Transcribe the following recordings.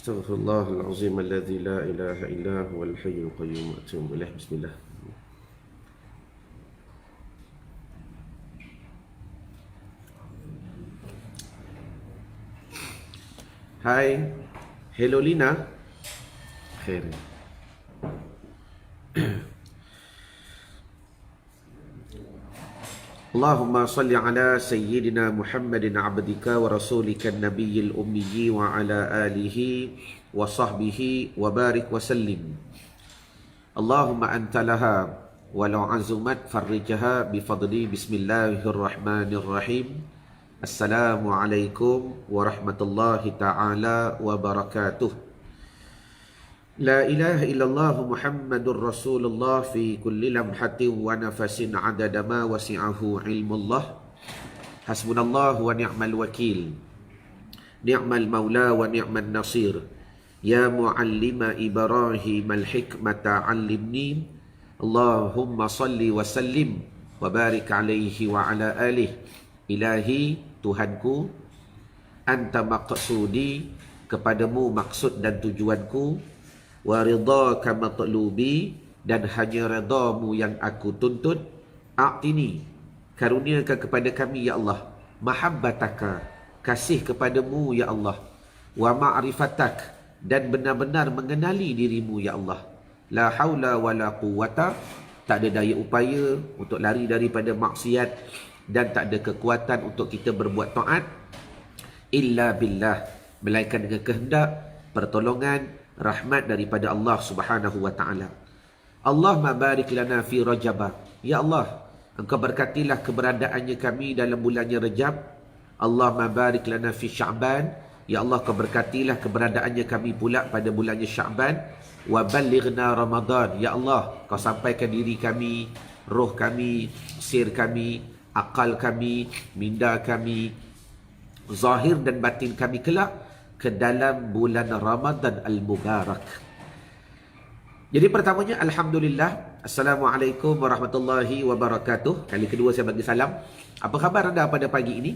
أستغفر الله العظيم الذي لا إله إلا هو الحي القيوم وأتوب إليه. بسم الله. Hai, hello Lina. Khair. Allahumma salli ala Sayyidina Muhammadin abdika wa rasulika nabiyil ummiyi wa ala alihi wa sahbihi wa barik wa sallim. Allahumma anta laha walau azumat farrijaha bifadli. Bismillahirrahmanirrahim. Assalamualaikum warahmatullahi ta'ala wabarakatuh. La ilaha illallah Muhammadur Rasulullah fi kulli lamhatin wa nafasin adada ma wasi'ahu ilmullah. Hasbunallah wa ni'mal wakil. Ni'mal maula wa ni'mal nasir. Ya muallima Ibrahim al-hikmata 'allimni. Allahumma salli wa sallim wa barik alaihi wa ala alihi. Ilahi, Tuhanku, anta maqsudi, kepadamu maksud dan tujuanku, wa ridhaka matlubi, dan hanya redamu yang aku tuntut. A'tini, karuniakan kepada kami ya Allah, mahabbataka, kasih kepadamu ya Allah, wa ma'rifatak, dan benar-benar mengenali dirimu ya Allah. La haula wa la quwwata, tak ada daya upaya untuk lari daripada maksiat, dan tak ada kekuatan untuk kita berbuat taat, illa billah, melainkan dengan kehendak, pertolongan, rahmat daripada Allah Subhanahu wa taala. Allahumma barik lana fi Rajab. Ya Allah, Engkau berkatilah keberadaannya kami dalam bulannya Rajab. Allahumma barik lana fi Sya'ban. Ya Allah, Kau berkatilah keberadaannya kami pula pada bulannya Sya'ban. Wa ballighna Ramadan. Ya Allah, Kau sampaikan diri kami, roh kami, sir kami, akal kami, minda kami, zahir dan batin kami kelak ke dalam bulan Ramadan Al-Mubarak. Jadi pertamanya, Alhamdulillah. Assalamualaikum warahmatullahi wabarakatuh. Kali kedua saya bagi salam. Apa khabar anda pada pagi ini?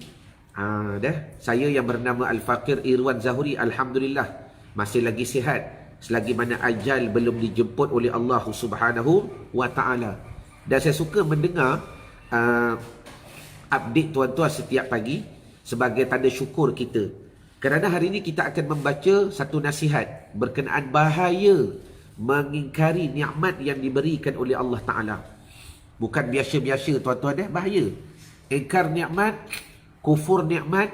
Saya yang bernama Al-Faqir Irwan Zahuri, Alhamdulillah, masih lagi sihat, selagi mana ajal belum dijemput oleh Allah Subhanahu wa ta'ala. Dan saya suka mendengar update tuan-tuan setiap pagi sebagai tanda syukur kita. Kerana hari ini kita akan membaca satu nasihat berkenaan bahaya mengingkari nikmat yang diberikan oleh Allah Ta'ala. Bukan biasa-biasa tuan-tuan, bahaya. Ingkar nikmat, kufur nikmat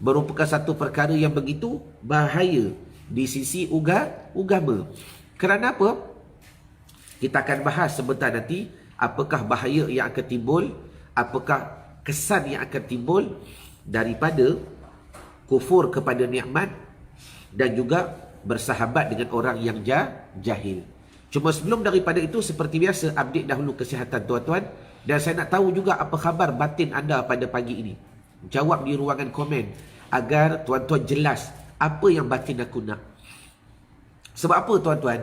merupakan satu perkara yang begitu bahaya di sisi agama. Kerana apa? Kita akan bahas sebentar nanti apakah bahaya yang akan timbul, apakah kesan yang akan timbul daripada kufur kepada nikmat dan juga bersahabat dengan orang yang jahil. Cuma sebelum daripada itu, seperti biasa, update dahulu kesihatan tuan-tuan. Dan saya nak tahu juga apa khabar batin anda pada pagi ini. Jawab di ruangan komen agar tuan-tuan jelas apa yang batin aku nak. Sebab apa tuan-tuan?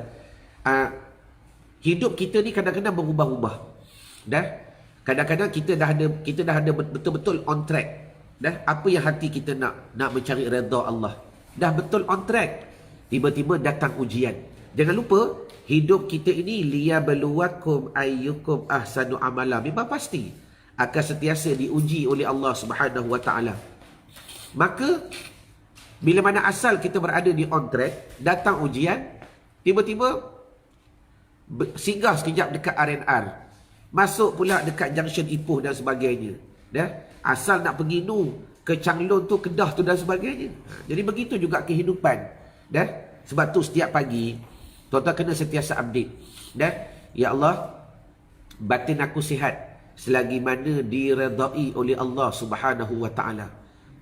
Hidup kita ni kadang-kadang berubah-ubah. Kadang-kadang kita dah ada betul-betul on track. Apa yang hati kita nak mencari redha Allah, dah betul on track. Tiba-tiba datang ujian. Jangan lupa, hidup kita ini liyabluwakum ayyukum ahsanu amala. Memang pasti akan sentiasa diuji oleh Allah Subhanahu wa taala. Maka bila mana asal kita berada di on track, datang ujian, tiba-tiba singgah sekejap dekat RNR, masuk pula dekat junction Ipoh dan sebagainya. Asal nak pergi ke Changlon tu, Kedah tu dan sebagainya. Jadi begitu juga kehidupan. Sebab tu setiap pagi tuan-tuan kena sentiasa update. Ya Allah, batin aku sihat selagi mana diredai oleh Allah Subhanahu wa taala.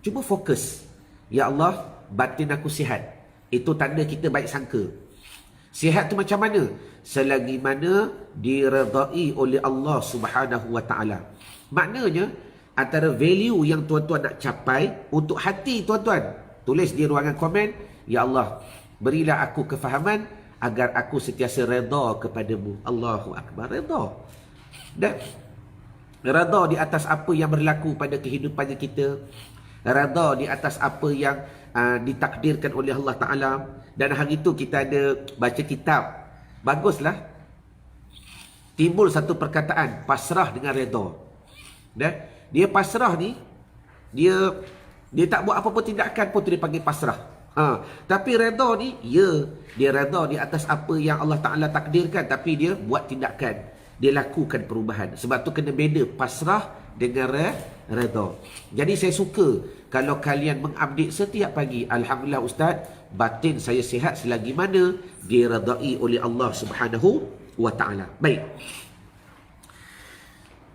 Cuba fokus. Ya Allah, batin aku sihat. Itu tanda kita baik sangka. Sihat tu macam mana? Selagi mana diredai oleh Allah Subhanahu wa taala. Maknanya antara value yang tuan-tuan nak capai untuk hati tuan-tuan, tulis di ruangan komen, ya Allah, berilah aku kefahaman agar aku sentiasa redha kepadamu. Allahu Akbar. Redha. Dan redha di atas apa yang berlaku pada kehidupan kita. redha di atas apa yang ditakdirkan oleh Allah Ta'ala. Dan hari itu kita ada baca kitab. Baguslah. Timbul satu perkataan, pasrah dengan redha. Dia pasrah ni, dia tak buat apa-apa tindakan pun dia panggil pasrah. Tapi redha ni, dia redha di atas apa yang Allah Ta'ala takdirkan, tapi dia buat tindakan, dia lakukan perubahan. Sebab tu kena beda pasrah dengan redha. Jadi saya suka kalau kalian mengupdate setiap pagi, alhamdulillah Ustaz, batin saya sihat selagi mana diredai oleh Allah Subhanahu wa Ta'ala. Baik.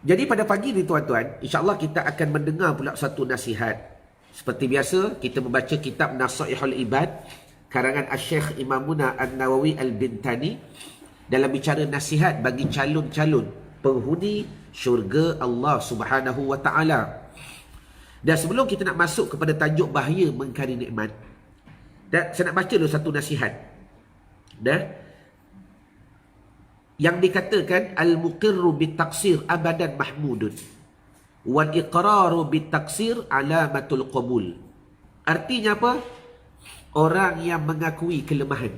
Jadi pada pagi ni tuan-tuan, insya-Allah kita akan mendengar pula satu nasihat. Seperti biasa, kita membaca kitab Nasaihul Ibad karangan Asy-Syaikh Imamuna An-Nawawi Al-Bintani dalam bicara nasihat bagi calon-calon penghuni syurga Allah Subhanahu wa Ta'ala. Dan sebelum kita nak masuk kepada tajuk bahaya mengingkari nikmat, dan saya nak baca dulu satu nasihat. Yang dikatakan al-muqirru bit-taqsir abadan mahmudun wal iqraru bit-taqsir alamatul qabul. Artinya apa? Orang yang mengakui kelemahan.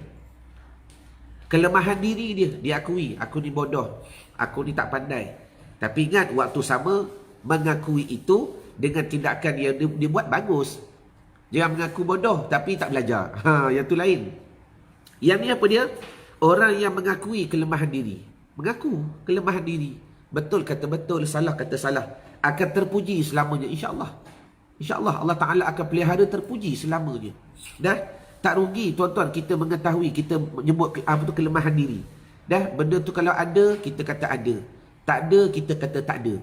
Kelemahan diri dia akui, aku ni bodoh, aku ni tak pandai. Tapi ingat, waktu sama mengakui itu dengan tindakan yang dia buat bagus. Jangan mengaku bodoh tapi tak belajar. Yang tu lain. Yang ni apa dia? Orang yang mengakui kelemahan diri. Mengaku kelemahan diri. Betul kata betul, salah kata salah. Akan terpuji selamanya, insya-Allah. InsyaAllah Allah Ta'ala akan pelihara terpuji selamanya. Dah, tak rugi tuan-tuan kita mengetahui, kita menyebut apa tu kelemahan diri. Dah, benda tu kalau ada, kita kata ada. Tak ada, kita kata tak ada.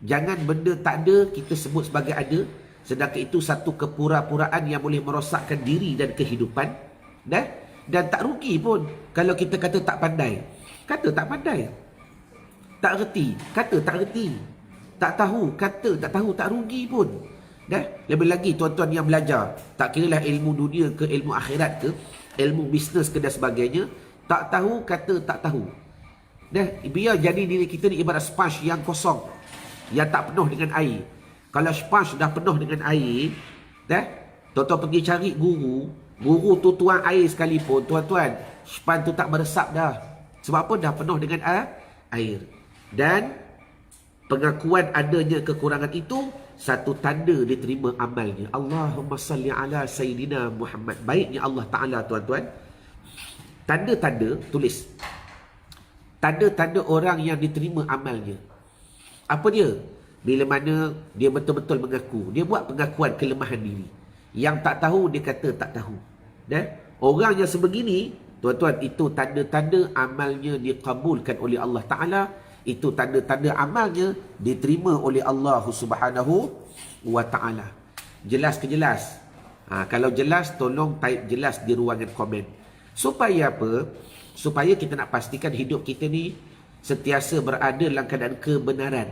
Jangan benda tak ada, kita sebut sebagai ada. Sedangkan itu satu kepura-puraan yang boleh merosakkan diri dan kehidupan. Dah, dan tak rugi pun kalau kita kata tak pandai. Kata tak pandai. Tak reti, kata tak reti. Tak tahu, kata tak tahu, tak rugi pun. Dah, lebih lagi tuan-tuan yang belajar, tak kiralah ilmu dunia ke ilmu akhirat ke, ilmu bisnes ke dan sebagainya, tak tahu kata tak tahu. Dah, biar jadi diri kita ni ibarat sponge yang kosong, yang tak penuh dengan air. Kalau sponge dah penuh dengan air, dah, tuan-tuan pergi cari guru tu tuang air sekalipun, tuan-tuan, sponge tu tak meresap dah. Sebab apa? Dah penuh dengan air. Dan pengakuan adanya kekurangan itu satu tanda diterima amalnya. Allahumma salli ala Sayyidina Muhammad. Baiknya Allah Ta'ala tuan-tuan. Tanda-tanda, tulis. Tanda-tanda orang yang diterima amalnya. Apa dia? Bila mana dia betul-betul mengaku. Dia buat pengakuan kelemahan diri. Yang tak tahu, dia kata tak tahu. Orang yang sebegini, tuan-tuan, itu tanda-tanda amalnya dikabulkan oleh Allah Ta'ala. Itu tanda-tanda amalnya diterima oleh Allah Subhanahu wa Ta'ala. Jelas ke jelas? Kalau jelas, tolong type jelas di ruangan komen. Supaya apa? Supaya kita nak pastikan hidup kita ni sentiasa berada dalam keadaan kebenaran.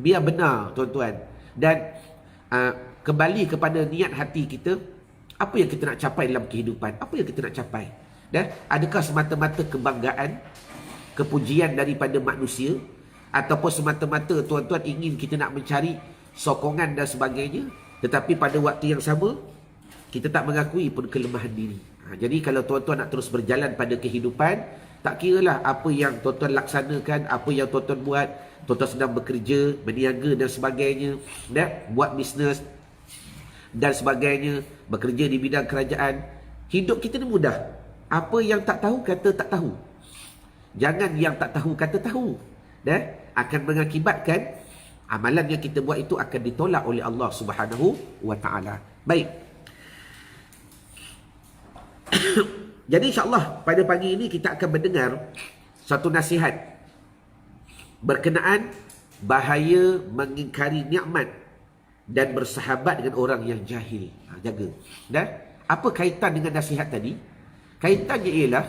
Biar benar tuan-tuan. Dan kembali kepada niat hati kita. Apa yang kita nak capai dalam kehidupan? Apa yang kita nak capai? Adakah semata-mata kebanggaan, kepujian daripada manusia, ataupun semata-mata tuan-tuan ingin kita nak mencari sokongan dan sebagainya, tetapi pada waktu yang sama kita tak mengakui pun kelemahan diri. Jadi kalau tuan-tuan nak terus berjalan pada kehidupan, tak kiralah apa yang tuan-tuan laksanakan, apa yang tuan-tuan buat, tuan-tuan sedang bekerja, berniaga dan sebagainya, buat bisnes dan sebagainya, bekerja di bidang kerajaan, hidup kita ni mudah. Apa yang tak tahu kata tak tahu. Jangan yang tak tahu kata tahu. Akan mengakibatkan amalan yang kita buat itu akan ditolak oleh Allah Subhanahu wa Ta'ala. Baik. Jadi insya-Allah pada pagi ini kita akan mendengar satu nasihat berkenaan bahaya mengingkari nikmat dan bersahabat dengan orang yang jahil. Jaga. Apa kaitan dengan nasihat tadi? Kaitannya ialah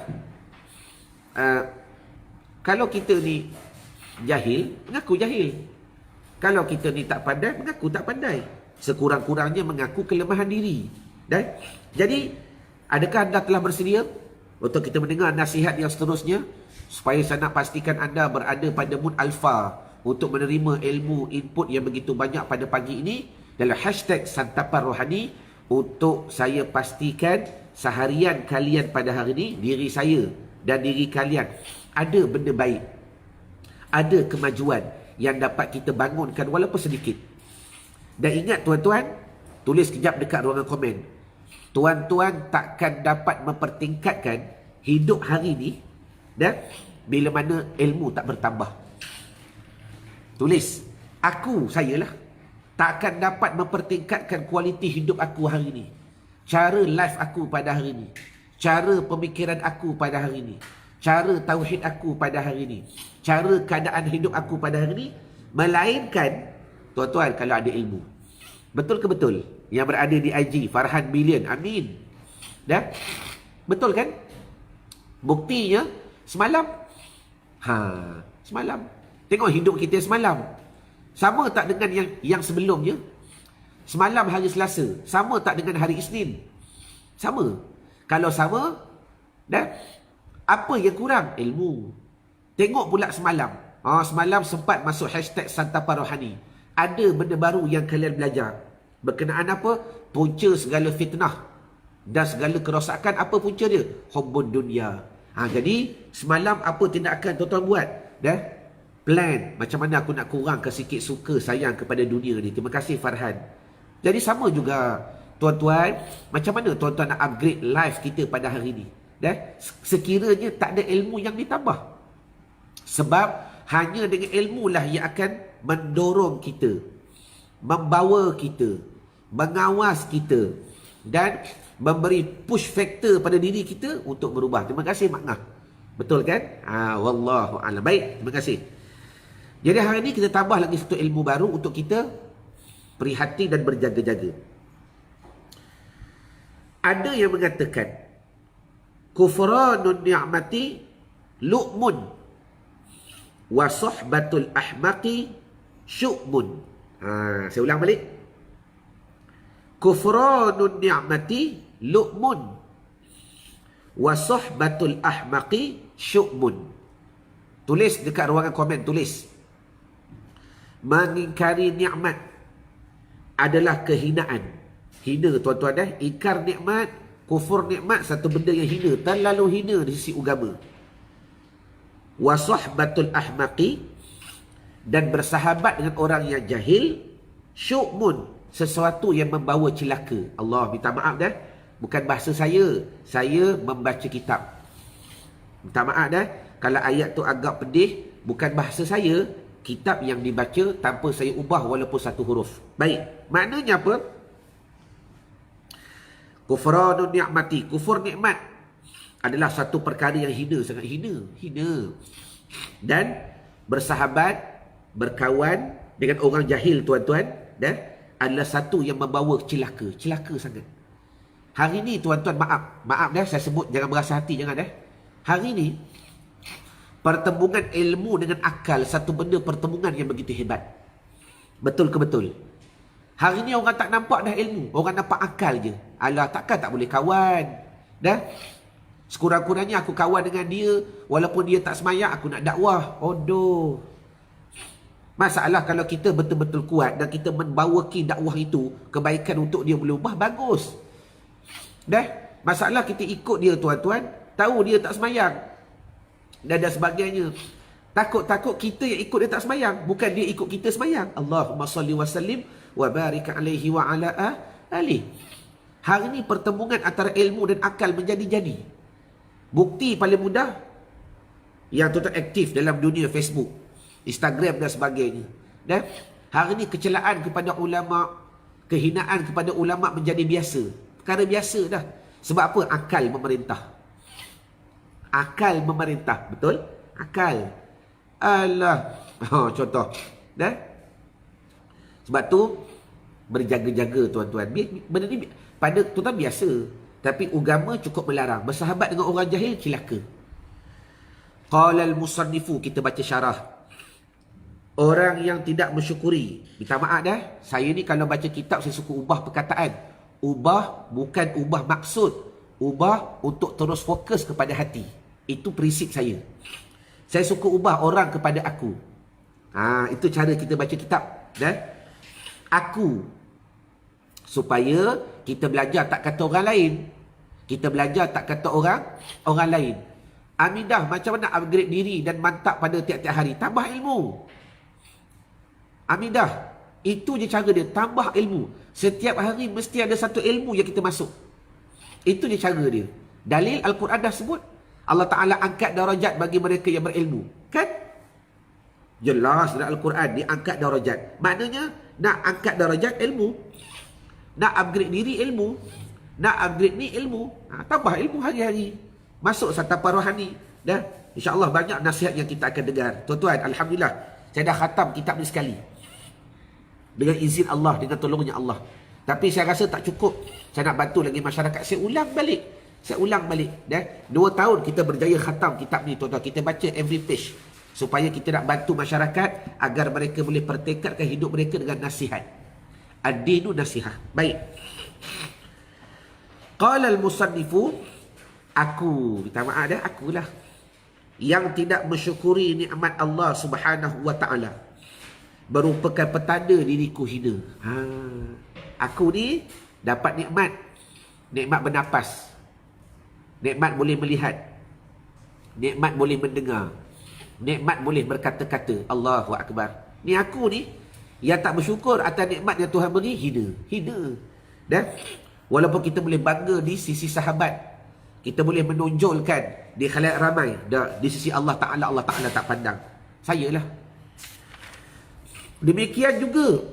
kalau kita ni jahil, mengaku jahil. Kalau kita ni tak pandai, mengaku tak pandai. Sekurang-kurangnya mengaku kelemahan diri. Jadi, adakah anda telah bersedia untuk kita mendengar nasihat yang seterusnya? Supaya saya nak pastikan anda berada pada mood alfa untuk menerima ilmu input yang begitu banyak pada pagi ini. dalam hashtag santapan rohani untuk saya pastikan seharian kalian pada hari ini, diri saya dan diri kalian ada benda baik, ada kemajuan yang dapat kita bangunkan walaupun sedikit. Dan ingat tuan-tuan, tulis kejap dekat ruangan komen, tuan-tuan takkan dapat mempertingkatkan hidup hari ini dan bila mana ilmu tak bertambah. Tulis, saya lah takkan dapat mempertingkatkan kualiti hidup aku hari ini, cara life aku pada hari ini, cara pemikiran aku pada hari ini, cara tauhid aku pada hari ini, cara keadaan hidup aku pada hari ini, melainkan tuan-tuan kalau ada ilmu. Betul ke betul? Yang berada di IG Farhan Million, amin. Dah? Betul kan? Buktinya semalam. Semalam. Tengok hidup kita semalam. Sama tak dengan yang sebelumnya? Semalam hari Selasa, sama tak dengan hari Isnin? Sama. Kalau sama, dah? Apa yang kurang? Ilmu. Tengok pula semalam. Semalam sempat masuk hashtag santapan rohani. Ada benda baru yang kalian belajar. Berkenaan apa? Punca segala fitnah dan segala kerosakan, apa punca dia? Hubbun dunia. Jadi semalam apa tindakan tuan-tuan buat? Dah? Plan macam mana aku nak kurangkan sikit suka sayang kepada dunia ni. Terima kasih Farhan. Jadi sama juga tuan-tuan, macam mana tuan-tuan nak upgrade life kita pada hari ni? Dah? Sekiranya tak ada ilmu yang ditambah. Sebab hanya dengan ilmu lah yang akan mendorong kita, membawa kita, mengawas kita dan memberi push factor pada diri kita untuk berubah. Terima kasih Mak Ngah. Betul kan? Wallahu a'lam. Baik, terima kasih. Jadi hari ini kita tambah lagi satu ilmu baru untuk kita prihatin dan berjaga-jaga. Ada yang mengatakan kufranun ni'mati lu'mun wa sohbatul ahmaqi syu'mun. Saya ulang balik. Kufranun ni'mati lu'mun wa sohbatul ahmaqi syu'mun. Tulis dekat ruangan komen, tulis. Mengingkari nikmat adalah kehinaan. Hina tuan-tuan Ingkar nikmat, kufur nikmat, satu benda yang hina, terlalu hina di sisi agama. Wa sohbatul ahmaqi, dan bersahabat dengan orang yang jahil, syu'mun, sesuatu yang membawa celaka. Allah minta maaf bukan bahasa saya membaca kitab. Minta maaf kalau ayat tu agak pedih, bukan bahasa saya, kitab yang dibaca tanpa saya ubah walaupun satu huruf. Baik, maknanya apa? Kufranun ni'mati, kufur nikmat adalah satu perkara yang hina, sangat hina. Dan bersahabat, berkawan dengan orang jahil tuan-tuan, adalah satu yang membawa celaka sangat. Hari ni tuan-tuan, maaf saya sebut, jangan berasa hati, jangan Hari ni pertembungan ilmu dengan akal, satu benda pertembungan yang begitu hebat. Betul ke betul? Hari ni orang tak nampak ilmu, orang nampak akal je. Alah, takkan tak boleh kawan. Sekurang-kurangnya aku kawan dengan dia, walaupun dia tak semayang, aku nak dakwah. Odoh. Masalah kalau kita betul-betul kuat dan kita membawaki dakwah itu, kebaikan untuk dia boleh ubah, bagus. Masalah kita ikut dia tuan-tuan, tahu dia tak semayang dan sebagainya. Takut-takut kita yang ikut dia tak semayang, bukan dia ikut kita semayang. Allahumma salli wa sallim wa barik alaihi wa ala alihi. Hari ni pertembungan antara ilmu dan akal menjadi-jadi. Bukti paling mudah, yang tuan-tuan aktif dalam dunia Facebook, Instagram dan sebagainya. Hari ni kecelaan kepada ulama, kehinaan kepada ulama menjadi biasa. Perkara biasa dah. Sebab apa? Akal memerintah. Akal memerintah, betul? Akal. Alah. Contoh. Sebab tu berjaga-jaga tuan-tuan. Benda ni pada tuan-tuan biasa, tapi agama cukup melarang. Bersahabat dengan orang jahil, celaka. Qala al-musannifu, kita baca syarah. Orang yang tidak mensyukuri. Minta maaf saya ni kalau baca kitab saya suka ubah perkataan. Ubah bukan ubah maksud, ubah untuk terus fokus kepada hati. Itu prinsip saya. Saya suka ubah orang kepada aku. Itu cara kita baca kitab. Aku Supaya kita belajar tak kata orang lain. Kita belajar tak kata orang lain. Amidah macam mana upgrade diri dan mantap pada tiap-tiap hari? Tambah ilmu. Amidah, itu je cara dia, tambah ilmu. Setiap hari mesti ada satu ilmu yang kita masuk. Itu je cara dia. Dalil Al-Quran dah sebut. Allah Ta'ala angkat darajat bagi mereka yang berilmu. Kan? Jelas dalam Al-Quran diangkat darajat. Maknanya nak angkat darajat ilmu. Nak upgrade diri ilmu. Nak upgrade ni ilmu. Tambah ilmu hari-hari. Masuk satapa rohani. Dah. InsyaAllah banyak nasihat yang kita akan dengar. Tuan-tuan, Alhamdulillah. Saya dah khatam kitab ni sekali. Dengan izin Allah, dengan tolongnya Allah. Tapi saya rasa tak cukup. Saya nak bantu lagi masyarakat. Saya ulang balik. Dah. 2 tahun kita berjaya khatam kitab ni, tuan-tuan. Kita baca every page. Supaya kita nak bantu masyarakat agar mereka boleh pertekadkan hidup mereka dengan nasihat. Ad-dinu nasihat. Baik. Qala al-musannifu, aku, minta maaf dah, akulah yang tidak mensyukuri nikmat Allah Subhanahu wa taala, merupakan petanda diriku hina. Aku ni dapat nikmat bernapas, nikmat boleh melihat, nikmat boleh mendengar, nikmat boleh berkata-kata. Allahu Akbar. Ni aku ni yang tak bersyukur atas nikmat yang Tuhan beri, hina. Dan walaupun kita boleh bangga di sisi sahabat, kita boleh menonjolkan di khalayak ramai, di sisi Allah Ta'ala tak pandang. Sayalah. Demikian juga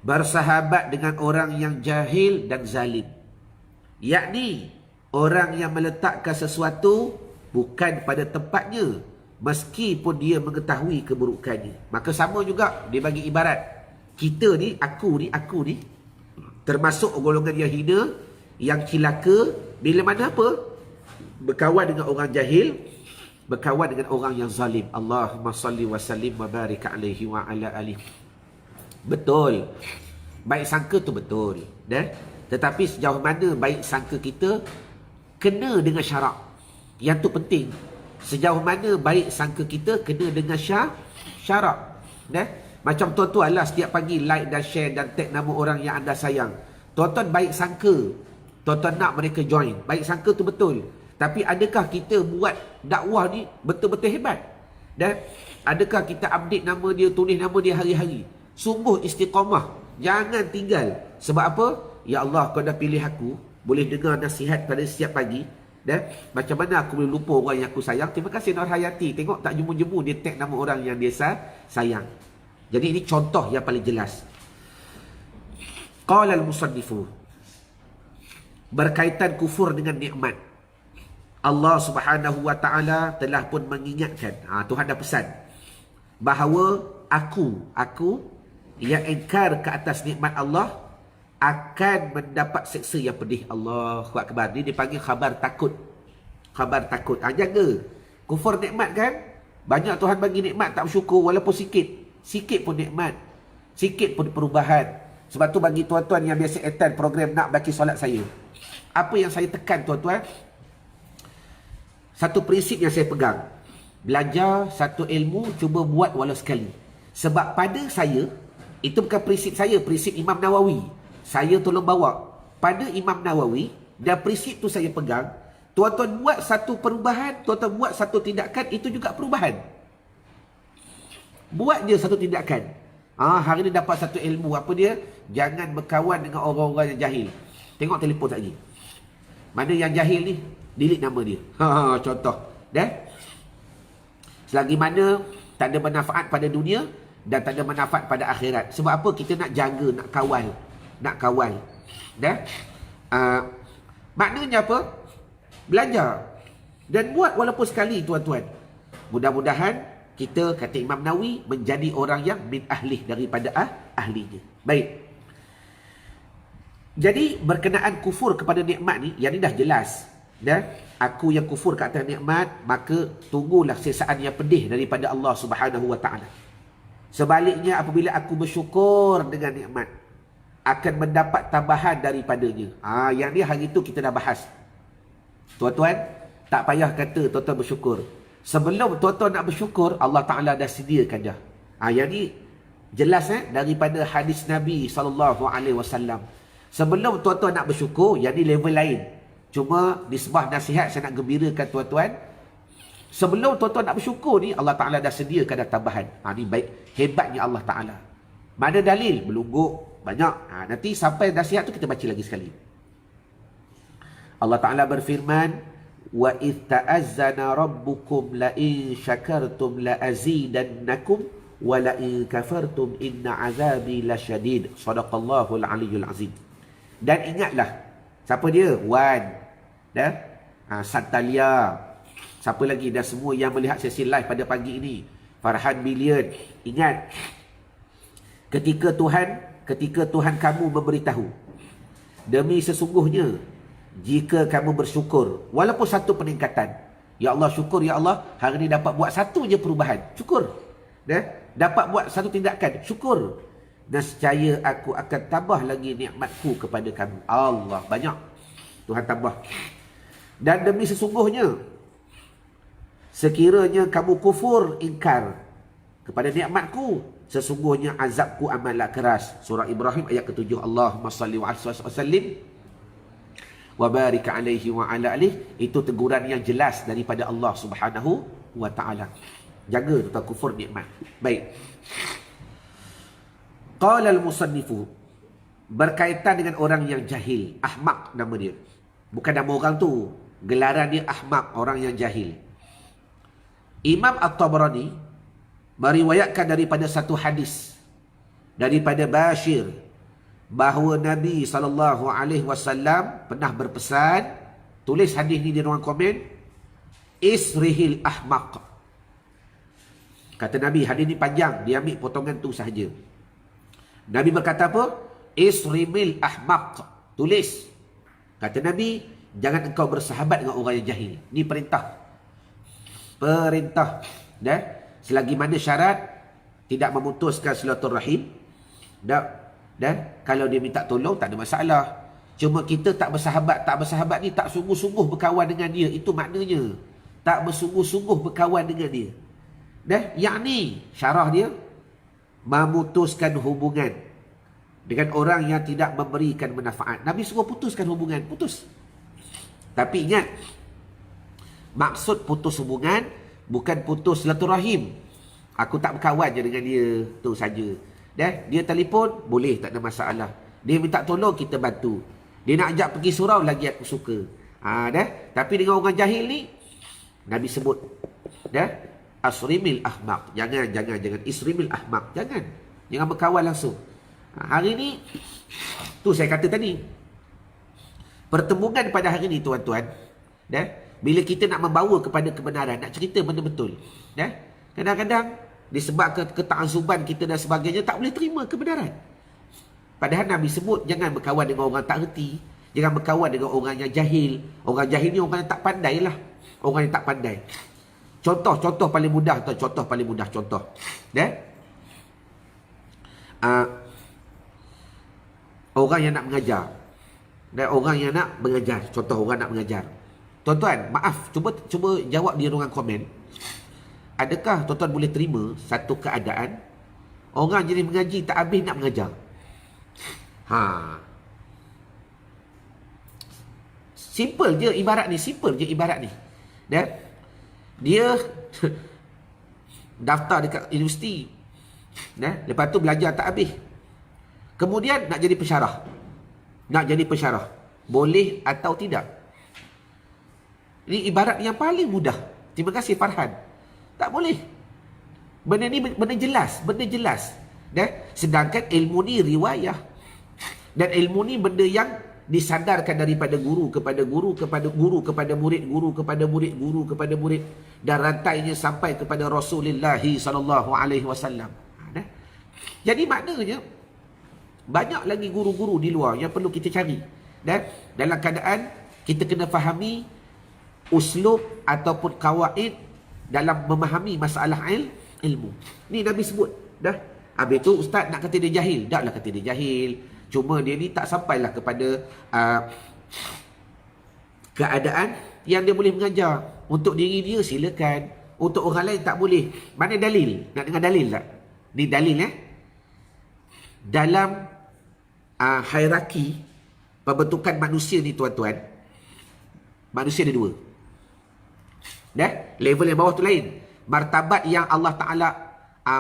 bersahabat dengan orang yang jahil dan zalim, yakni orang yang meletakkan sesuatu bukan pada tempatnya meskipun dia mengetahui keburukannya. Maka sama juga dia bagi ibarat. Kita ni, aku ni termasuk golongan yang hina, yang cilaka bila mana apa? Berkawan dengan orang jahil, berkawan dengan orang yang zalim. Allahumma salli wa sallim wa barik alaihi wa ala alihi. Betul. Baik sangka tu betul. Tetapi sejauh mana baik sangka kita kena dengan syarak. Yang tu penting. Sejauh mana baik sangka kita kena dengan syarak. Macam tuan-tuan lah setiap pagi like dan share dan tag nama orang yang anda sayang. Tuan-tuan baik sangka, tuan-tuan nak mereka join. Baik sangka tu betul. Tapi adakah kita buat dakwah ni betul-betul hebat? Dan adakah kita update nama dia, tulis nama dia hari-hari? Sungguh istiqamah. Jangan tinggal. Sebab apa? Ya Allah, kau dah pilih aku, boleh dengar nasihat pada setiap pagi. Dan macam mana aku boleh lupa orang yang aku sayang? Terima kasih Nur Hayati. Tengok tak jemu-jemu dia tag nama orang yang dia sayang. Jadi ini contoh yang paling jelas. Qala al-musannifu, berkaitan kufur dengan nikmat, Allah Subhanahu wa taala telah pun mengingatkan. Tuhan dah pesan bahawa aku yang ingkar ke atas nikmat Allah akan mendapat seksa yang pedih. Allahu Akbar. Ini dipanggil khabar takut. Khabar takut. Jaga. Kufur nikmat kan? Banyak Tuhan bagi nikmat tak bersyukur walaupun sikit. Sikit pun nikmat. Sikit pun perubahan. Sebab tu bagi tuan-tuan yang biasa attend program Nak Baki Solat saya, apa yang saya tekan tuan-tuan? Satu prinsip yang saya pegang. Belajar satu ilmu, cuba buat walau sekali. Sebab pada saya, itu bukan prinsip saya, prinsip Imam Nawawi. Saya tolong bawa pada Imam Nawawi, dan prinsip tu saya pegang. Tuan-tuan buat satu perubahan, tuan-tuan buat satu tindakan, itu juga perubahan. Buat je satu tindakan. Hari ni dapat satu ilmu. Apa dia? Jangan berkawan dengan orang-orang yang jahil. Tengok telefon tak lagi. Mana yang jahil ni? Delete nama dia. Contoh. Selagi mana tak ada manfaat pada dunia dan tak ada manfaat pada akhirat. Sebab apa? Kita nak jaga, nak kawal. Nak kawal. Maknanya apa? Belajar. Dan buat walaupun sekali tuan-tuan. Mudah-mudahan kita, kata Imam Nawawi, menjadi orang yang min ahlih, daripada ahlinya. Baik. Jadi berkenaan kufur kepada nikmat ni, yang ni dah jelas. Aku yang kufur ke atas nikmat, maka tunggulah siksaan yang pedih daripada Allah Subhanahu wa taala. Sebaliknya apabila aku bersyukur dengan nikmat, akan mendapat tambahan daripadanya. Yang ni hari tu kita dah bahas. Tuan-tuan, tak payah kata tuan-tuan bersyukur. Sebelum tuan-tuan nak bersyukur, Allah Ta'ala dah sediakan dah. Yang ni jelas daripada hadis Nabi SAW. Sebelum tuan-tuan nak bersyukur, yang ni level lain. Cuma di sebuah nasihat saya nak gembirakan tuan-tuan. Sebelum tuan-tuan nak bersyukur ni, Allah Ta'ala dah sediakan dah tambahan. Ni baik. Hebatnya Allah Ta'ala. Mana dalil? Belungguk. Banyak. Nanti sampai nasihat tu kita baca lagi sekali. Allah Ta'ala berfirman, wa idh ta'azzana rabbukum la in syakartum la azidannakum wa la in kafartum inna azabi lasyadid. Sadaqallahul aliyyul azim. Dan ingatlah, siapa dia? Wan, Santalia, siapa lagi, dan semua yang melihat sesi live pada pagi ini, Farhan Billion. Ingat, ketika Tuhan kamu memberitahu, demi sesungguhnya jika kamu bersyukur, walaupun satu peningkatan, ya Allah syukur, ya Allah hari ini dapat buat satu je perubahan, syukur, dapat buat satu tindakan, syukur, nescaya aku akan tambah lagi nikmatku kepada kamu. Allah, banyak Tuhan tambah. Dan demi sesungguhnya, sekiranya kamu kufur, ingkar kepada nikmatku, sesungguhnya azabku amatlah keras. Surah Ibrahim ayat ke-7. Allahumma salli wa sallim wa barik alaihi wa ala alihi. Itu teguran yang jelas daripada Allah Subhanahu wa ta'ala. Jaga tentang kufur nikmat. Baik. Qala al-musannifu, berkaitan dengan orang yang jahil, ahmaq nama dia. Bukan nama orang tu, gelaran dia ahmaq, orang yang jahil. Imam At-Tabarani meriwayatkan daripada satu hadis daripada Bashir bahawa Nabi SAW pernah berpesan, tulis hadis ni di ruang komen, isrihil ahmaq. Kata Nabi, hadis ni panjang, dia ambil potongan tu sahaja. Nabi berkata apa? Isrimil ahmaq. Tulis. Kata Nabi, jangan engkau bersahabat dengan orang yang jahil. Ni perintah. Perintah. Selagi mana syarat tidak memutuskan silaturahim. Dan kalau dia minta tolong, tak ada masalah. Cuma kita tak bersahabat ni, tak sungguh-sungguh berkawan dengan dia. Itu maknanya. Tak bersungguh-sungguh berkawan dengan dia. Yang ni, syarah dia, memutuskan hubungan dengan orang yang tidak memberikan manfaat. Nabi suruh putuskan hubungan, putus. Tapi ingat, maksud putus hubungan bukan putus silaturahim. Aku tak berkawan je dengan dia, tu saja. Dia telefon, boleh, tak ada masalah. Dia minta tolong, kita bantu. Dia nak ajak pergi surau, lagi aku suka. Tapi dengan orang jahil ni, Nabi sebut, asrimil ahmaq. Jangan isrimil ahmaq. Jangan berkawan langsung. Hari ni, tu saya kata tadi, pertemuan pada hari ni tuan-tuan, bila kita nak membawa kepada kebenaran, nak cerita benda betul, kadang-kadang disebabkan ketakzuban kita dan sebagainya, tak boleh terima kebenaran. Padahal Nabi sebut jangan berkawan dengan orang tak reti, jangan berkawan dengan orang yang jahil. Orang jahil ni orang yang tak pandai lah. Orang yang tak pandai. Contoh paling mudah, contoh. Orang yang nak mengajar. Dan orang yang nak mengajar. Contoh orang nak mengajar. Tuan-tuan, maaf, cuba jawab di ruangan komen. Adakah tuan-tuan boleh terima satu keadaan orang jadi mengaji tak habis nak mengajar? Simple je ibarat ni. Dia daftar dekat universiti, lepas tu belajar tak habis, kemudian nak jadi pensyarah. Boleh atau tidak? Ini ibarat yang paling mudah. Terima kasih Farhan. Tak boleh. Benda ni benda jelas. Sedangkan ilmu ni riwayah. Dan ilmu ni benda yang disandarkan daripada guru kepada guru kepada guru kepada murid, guru kepada murid, guru kepada murid, dan rantainya sampai kepada Rasulullah SAW. Jadi maknanya banyak lagi guru-guru di luar yang perlu kita cari. Dan dalam keadaan kita kena fahami uslub ataupun kawaid dalam memahami masalah ilmu. Ni Nabi sebut. Habis tu ustaz nak kata dia jahil. Taklah kata dia jahil. Cuma dia ni tak sampailah kepada keadaan yang dia boleh mengajar. Untuk diri dia silakan. Untuk orang lain tak boleh. Mana dalil? Nak dengar dalil tak? Ni dalil dalam hierarki pembentukan manusia ni tuan-tuan, manusia ada dua. Level yang bawah tu lain. Martabat yang Allah Ta'ala,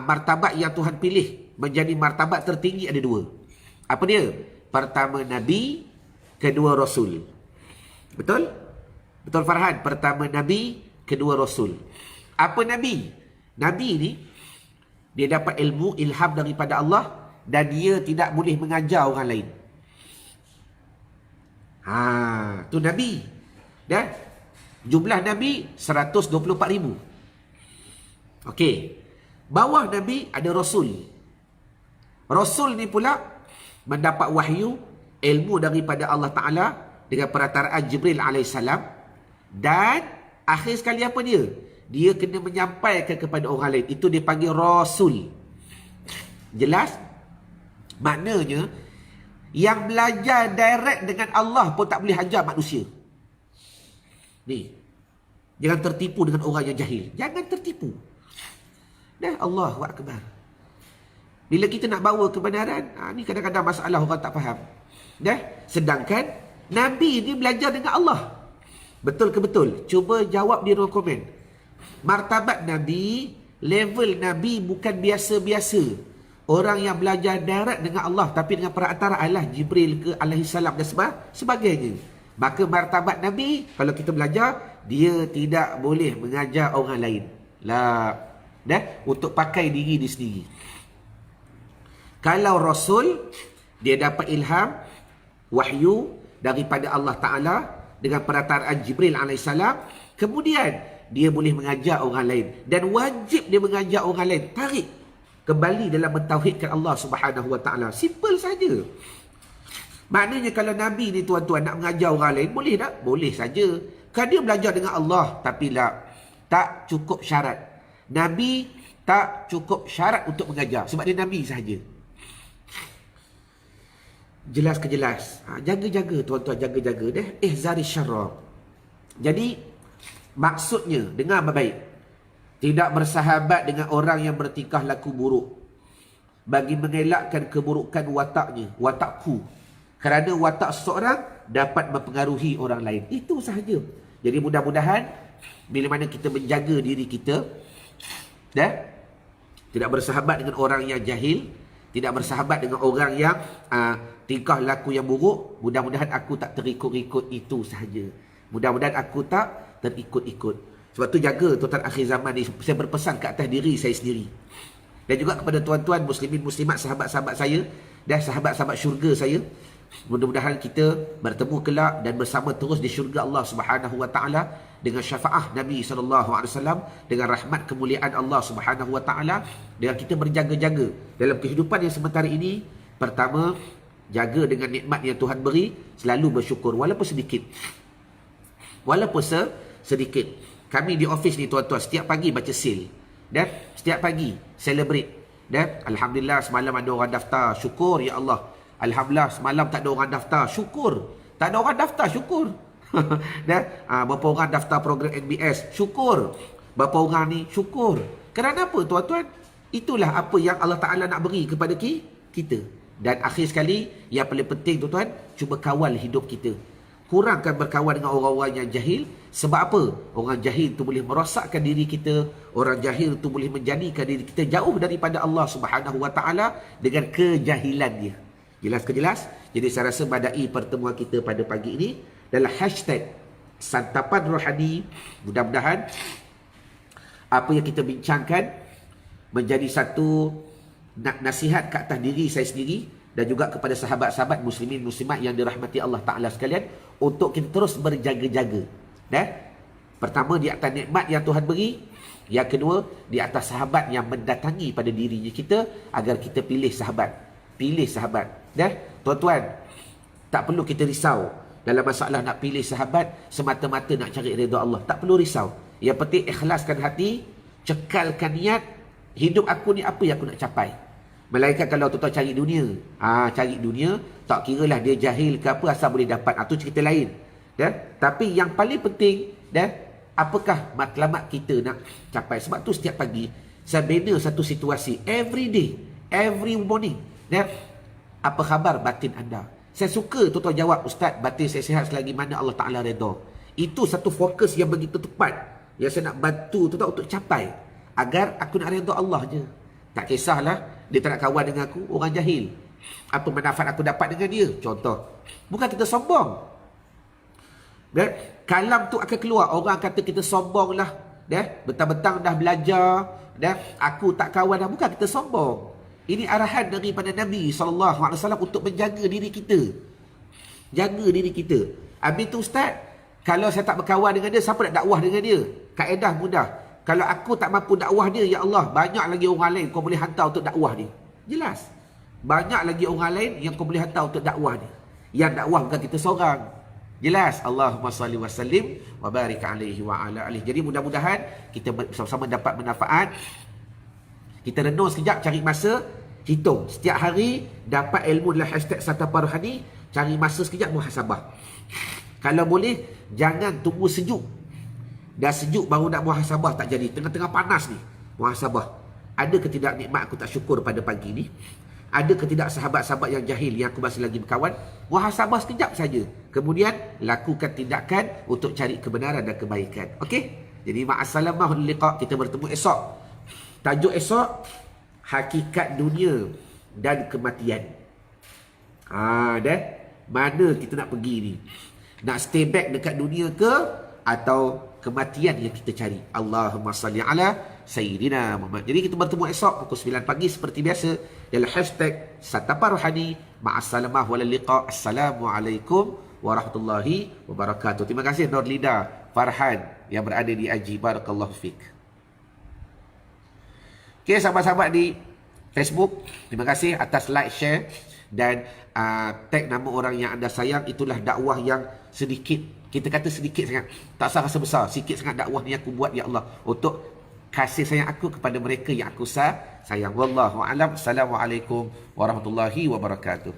martabat yang Tuhan pilih menjadi martabat tertinggi ada dua. Apa dia? Pertama Nabi, kedua Rasul. Betul? Betul Farhan? Pertama Nabi, kedua Rasul. Apa Nabi? Nabi ni, dia dapat ilmu, ilham daripada Allah dan dia tidak boleh mengajar orang lain. Tu Nabi. Jumlah Nabi 124,000. Okey. Bawah Nabi ada Rasul. Rasul ni pula mendapat wahyu, ilmu daripada Allah Ta'ala dengan perantaraan Jibril alaihissalam. Dan akhir sekali apa dia? Dia kena menyampaikan kepada orang lain. Itu dipanggil Rasul. Jelas? Maknanya, yang belajar direct dengan Allah pun tak boleh ajar manusia. Ni. Jangan tertipu dengan orang yang jahil. Jangan tertipu. Allahu Akbar. Bila kita nak bawa kebenaran, ni kadang-kadang masalah orang tak faham. Sedangkan Nabi ni belajar dengan Allah. Betul ke betul? Cuba jawab di ruang komen. Martabat Nabi, level Nabi bukan biasa-biasa. Orang yang belajar direct dengan Allah tapi dengan perantaraan Allah Jibril ke alaihissalam dan sebagainya. Maka martabat Nabi, kalau kita belajar, dia tidak boleh mengajar orang lain. Untuk pakai diri dia sendiri. Kalau Rasul, dia dapat ilham, wahyu daripada Allah Ta'ala dengan perantaraan Jibril alaihissalam. Kemudian dia boleh mengajar orang lain. Dan wajib dia mengajar orang lain. Tarik kembali dalam mentauhidkan Allah Subhanahu Wa Ta'ala. Simple saja. Maknanya kalau Nabi ni tuan-tuan nak mengajar orang lain, boleh tak? Boleh saja. Kan dia belajar dengan Allah. Tapi tak cukup syarat. Nabi tak cukup syarat untuk mengajar. Sebab dia Nabi sahaja. Jelas ke jelas? Jaga-jaga tuan-tuan, jaga-jaga. Ihzari syarra. Jadi, maksudnya, dengar baik. Tidak bersahabat dengan orang yang bertingkah laku buruk. Bagi mengelakkan keburukan wataknya, watakku. Kerana watak seseorang dapat mempengaruhi orang lain. Itu sahaja. Jadi mudah-mudahan, bila mana kita menjaga diri kita, tidak bersahabat dengan orang yang jahil, tidak bersahabat dengan orang yang tingkah laku yang buruk, mudah-mudahan aku tak terikut-ikut itu sahaja. Mudah-mudahan aku tak terikut-ikut. Sebab tu jaga tuan-tuan akhir zaman ni. Saya berpesan ke atas diri saya sendiri. Dan juga kepada tuan-tuan muslimin muslimat, sahabat-sahabat saya dan sahabat-sahabat syurga saya. Mudah-mudahan kita bertemu kelak dan bersama terus di syurga Allah Subhanahu Wa Ta'ala dengan syafaah Nabi SAW, dengan rahmat kemuliaan Allah Subhanahu Wa Ta'ala, dengan kita berjaga-jaga dalam kehidupan yang sementara ini. Pertama, jaga dengan nikmat yang Tuhan beri, selalu bersyukur walaupun sedikit. Walaupun sedikit. Kami di office ni tuan-tuan setiap pagi baca seal. Dan setiap pagi celebrate. Dan Alhamdulillah semalam ada orang daftar, syukur ya Allah. Alhamdulillah semalam tak ada orang daftar, syukur. Tak ada orang daftar, syukur. Dan berapa orang daftar program NBS, syukur. Berapa orang ni, syukur. Kerana apa tuan-tuan? Itulah apa yang Allah Ta'ala nak beri kepada kita. Dan akhir sekali, yang paling penting tuan-tuan, cuba kawal hidup kita. Kurangkan berkawan dengan orang-orang yang jahil. Sebab apa? Orang jahil tu boleh merosakkan diri kita. Orang jahil tu boleh menjadikan diri kita jauh daripada Allah Subhanahu Wa Ta'ala dengan kejahilan dia. Jelas ke jelas? Jadi saya rasa badai pertemuan kita pada pagi ini dalam hashtag Santapan Rohani. Mudah-mudahan apa yang kita bincangkan menjadi satu nasihat ke atas diri saya sendiri dan juga kepada sahabat-sahabat muslimin muslimat yang dirahmati Allah Ta'ala sekalian, untuk kita terus berjaga-jaga. Pertama, di atas nikmat yang Tuhan beri. Yang kedua, di atas sahabat yang mendatangi pada dirinya kita, agar kita pilih sahabat. Pilih sahabat. Tuan-tuan, tak perlu kita risau dalam masalah nak pilih sahabat semata-mata nak cari redha Allah. Tak perlu risau. Yang penting ikhlaskan hati, cekalkan niat. Hidup aku ni apa yang aku nak capai. Melainkan kalau tuan-tuan cari dunia, cari dunia, tak kira lah dia jahil ke apa, asal boleh dapat. Itu cerita lain. Tapi yang paling penting, apakah matlamat kita nak capai. Sebab tu setiap pagi saya bina satu situasi. Every day, every morning. Apa khabar batin anda? Saya suka tuan-tuan jawab, Ustaz, batin saya sihat selagi mana Allah Ta'ala redha. Itu satu fokus yang begitu tepat yang saya nak bantu tuan-tuan untuk capai, agar aku nak redha Allah je. Tak kisahlah dia tak nak kawan dengan aku, orang jahil. Apa manfaat aku dapat dengan dia? Contoh, bukan kita sombong. Dan kalam tu akan keluar, orang kata kita sombong lah. Betang-betang dah belajar, aku tak kawan dah. Bukan kita sombong. Ini arahan daripada Nabi SAW untuk menjaga diri kita. Jaga diri kita. Habis tu Ustaz, kalau saya tak berkawan dengan dia, siapa nak dakwah dengan dia? Kaedah mudah. Kalau aku tak mampu dakwah dia, ya Allah, banyak lagi orang lain kau boleh hantar untuk dakwah dia. Jelas. Banyak lagi orang lain yang kau boleh hantar untuk dakwah dia. Yang dakwah bukan kita seorang. Jelas. Allahumma salli wa sallim wa barik alaihi wa ala alihi. Jadi mudah-mudahan kita bersama-sama dapat manfaat. Kita renung sekejap, cari masa, hitung. Setiap hari dapat ilmu dalam hashtag Satapa Rohani, cari masa sekejap muhasabah. Kalau boleh, jangan tunggu sejuk. Dah sejuk baru nak muhasabah, tak jadi. Tengah-tengah panas ni, muhasabah. Ada ke tidak nikmat aku tak syukur pada pagi ni? Ada ke tidak sahabat-sahabat yang jahil yang aku masih lagi berkawan? Muhasabah sekejap saja. Kemudian, lakukan tindakan untuk cari kebenaran dan kebaikan. Okey? Jadi, ma'assalamah liqa. Kita bertemu esok. Tajuk esok, hakikat dunia dan kematian. Mana kita nak pergi ni? Nak stay back dekat dunia ke, atau kematian yang kita cari? Allahumma salli ala Sayyidina Muhammad. Jadi kita bertemu esok pukul 9 pagi seperti biasa dalam hashtag Satapa Rohani. Ma'assalamah wal liqa. Assalamualaikum warahmatullahi wabarakatuh. Terima kasih Nurlida Farhan yang berada di Aji. Barakallahu fiqh. Okay, sahabat-sahabat di Facebook, terima kasih atas like, share dan tag nama orang yang anda sayang. Itulah dakwah yang sedikit, kita kata sedikit sangat, tak usah rasa besar, sikit sangat dakwah ni aku buat ya Allah, untuk kasih sayang aku kepada mereka yang aku sayang. Wallahu a'lam. Assalamualaikum warahmatullahi wabarakatuh.